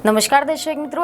નમસ્કાર દર્શક મિત્રો,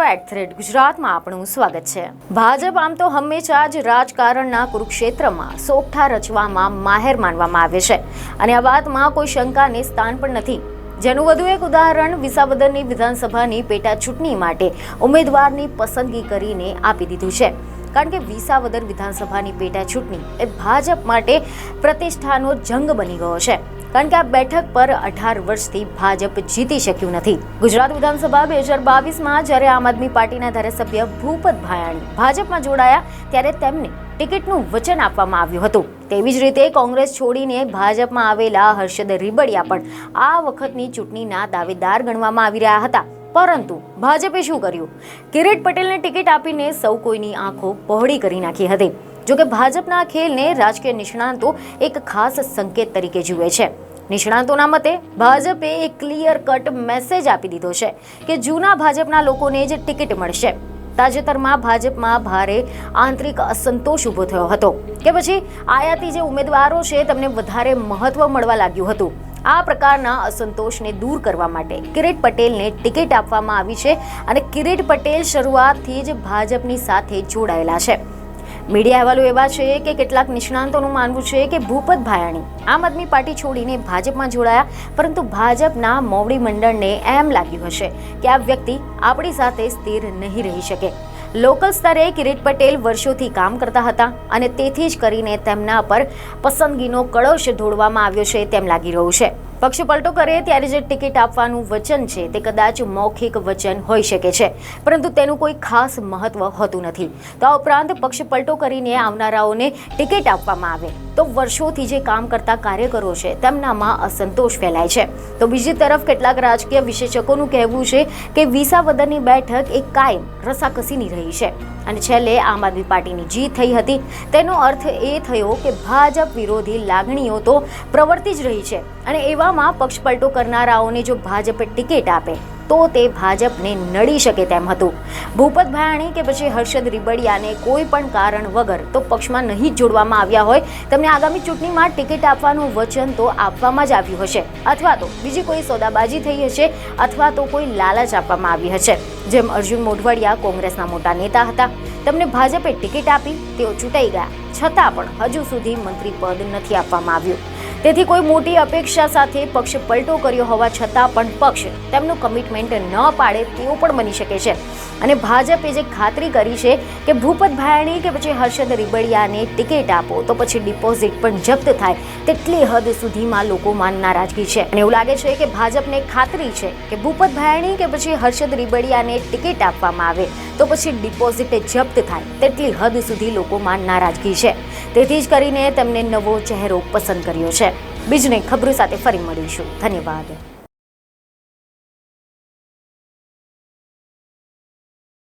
@ગુજરાતમાં આપણું સ્વાગત છે। ભાજપ આમ તો હંમેશા જ રાજકારણના કુરુક્ષેત્રમાં સોગઠા રચવામાં માહેર માનવામાં આવે છે અને આ વાતમાં કોઈ શંકાને સ્થાન પણ નથી। જેનું વધુ એક ઉદાહરણ વિસાવદરની વિધાનસભાની પેટા ચૂંટણી માટે ઉમેદવારની પસંદગી કરીને આપી દીધું છે। કારણ કે વિસાવદર વિધાનસભાની પેટા ચૂંટણી એ ભાજપ માટે પ્રતિષ્ઠાનો જંગ બની ગયો છે। કારણ કે આ બેઠક પર 18 વર્ષથી ભાજપ જીતી શક્યું નથી। ગુજરાત વિધાનસભા 2022માં જ્યારે આમ આદમી પાર્ટીના ધારાસભ્ય ભૂપત ભાયાણી ભાજપમાં જોડાયા ત્યારે તેમને ટિકિટનું વચન આપવામાં આવ્યું હતું। તેવી જ રીતે કોંગ્રેસ છોડીને ભાજપમાં આવેલા હર્ષદ રીબડિયા પણ આ વખતની ચૂંટણીના દાવેદાર ગણવામાં આવી રહ્યા હતા। પરંતુ ભાજપે શું કર્યું? કિરીટ પટેલને ટિકિટ આપીને સૌ કોઈની આંખો પહોળી કરી નાખી હતી। જોકે ભાજપના ખેલને રાજકીય નિષ્ણાંતો એક ખાસ સંકેત તરીકે જુએ છે। નિષ્ણાંતોના મતે ભાજપે એક ક્લિયર કટ મેસેજ આપી દીધો છે કે જૂના ભાજપના લોકોને જ ટિકિટ મળશે। તાજેતરમાં ભાજપમાં ભારે આંતરિક અસંતોષ ઊભો થયો હતો કે પછી આયાતી જે ઉમેદવારો છે તેમને વધારે મહત્વ મળવા લાગ્યું હતું। આ પ્રકારના અસંતોષને દૂર કરવા માટે કિરીટ પટેલને ટિકિટ આપવામાં આવી છે અને કિરીટ પટેલ શરૂઆતથી જ ભાજપની સાથે જોડાયેલા છે। મીડિયા અહેવાલો એવા છે કે કેટલાક નિષ્ણાંતોનું માનવું છે કે ભૂપત ભાયાણી આમ આદમી પાર્ટી છોડીને ભાજપમાં જોડાયા, પરંતુ ભાજપના મોવડી મંડળને એમ લાગ્યું હશે કે આ વ્યક્તિ આપણી સાથે સ્થિર નહીં રહી શકે। લોકલ સ્તરે કિરીટ પટેલ વર્ષોથી કામ કરતા હતા અને તેથી જ કરીને તેમના પર પસંદગીનો કળશ ઢોળવામાં આવ્યો છે તેમ લાગી રહ્યું છે। પક્ષ પલટો કરે ત્યારે જે ટિકિટ આપવાનું વચન છે તે કદાચ મૌખિક વચન હોઈ શકે છે, પરંતુ તેનું કોઈ ખાસ મહત્વ હોતું નથી। તો આ ઉપરાંત પક્ષ પલટો કરીને આવનારાઓને ટિકિટ આપવામાં આવે તો વર્ષોથી જે કામ કરતા કાર્યકરો છે તેમનામાં અસંતોષ ફેલાય છે। તો બીજી તરફ કેટલાક રાજકીય વિશેષકોનું કહેવું છે કે વિસાવદરની બેઠક એક કાયમ રસાકસીની રહી છે અને છેલ્લે આમ આદમી પાર્ટીની જીત થઈ હતી। તેનો અર્થ એ થયો કે ભાજપ વિરોધી લાગણીઓ તો પ્રવર્તી જ રહી છે અને એવામાં પક્ષ પલટો કરનારાઓને જો ભાજપે ટિકિટ આપે તો તે ભાજપને નડી શકે તેમ હતું। ભૂપત ભાયાણી કે પછી હર્ષદ રીબડિયાને કોઈ પણ કારણ વગર તો પક્ષમાં નહીં જોડવામાં આવ્યા હોય તેમને આગામી ચૂંટણીમાં ટિકિટ આપવાનું વચન તો આપવામાં જ આવ્યું હશે, અથવા તો બીજી કોઈ સોદાબાજી થઈ હશે, અથવા તો કોઈ લાલચ આપવામાં આવી હશે। જેમ અર્જુન મોઢવાડિયા કોંગ્રેસના મોટા નેતા હતા, તેમને ભાજપે ટિકિટ આપી, તેઓ ચૂંટાઈ ગયા, છતાં પણ હજુ સુધી મંત્રી પદ નથી આપવામાં આવ્યું। તેથી કોઈ મોટી અપેક્ષા સાથે પક્ષ પલટો કર્યો હોવા છતાં પણ પક્ષ તેમનું કમિટમેન્ટ ન પાડે તેવું પણ બની શકે છે અને ભાજપે જે ખાતરી કરી છે કે ભૂપત ભાયાણી કે પછી હર્ષદ રીબડિયાને ટિકિટ આપો તો પછી ડિપોઝિટ પણ જપ્ત થાય, તેટલી હદ સુધીમાં લોકોમાં નારાજગી છે અને એવું લાગે છે કે ભાજપને ખાતરી છે કે ભૂપત ભાયાણી કે પછી હર્ષદ રીબડિયાને ટિકિટ આપવામાં આવે તો પછી ડિપોઝિટ જપ્ત થાય, તેટલી હદ સુધી લોકોમાં નારાજગી છે। તેથી જ કરીને તેમને નવો ચહેરો પસંદ કર્યો છે। બીજને ખબરો સાથે ફરી મળીશું। ધન્યવાદ।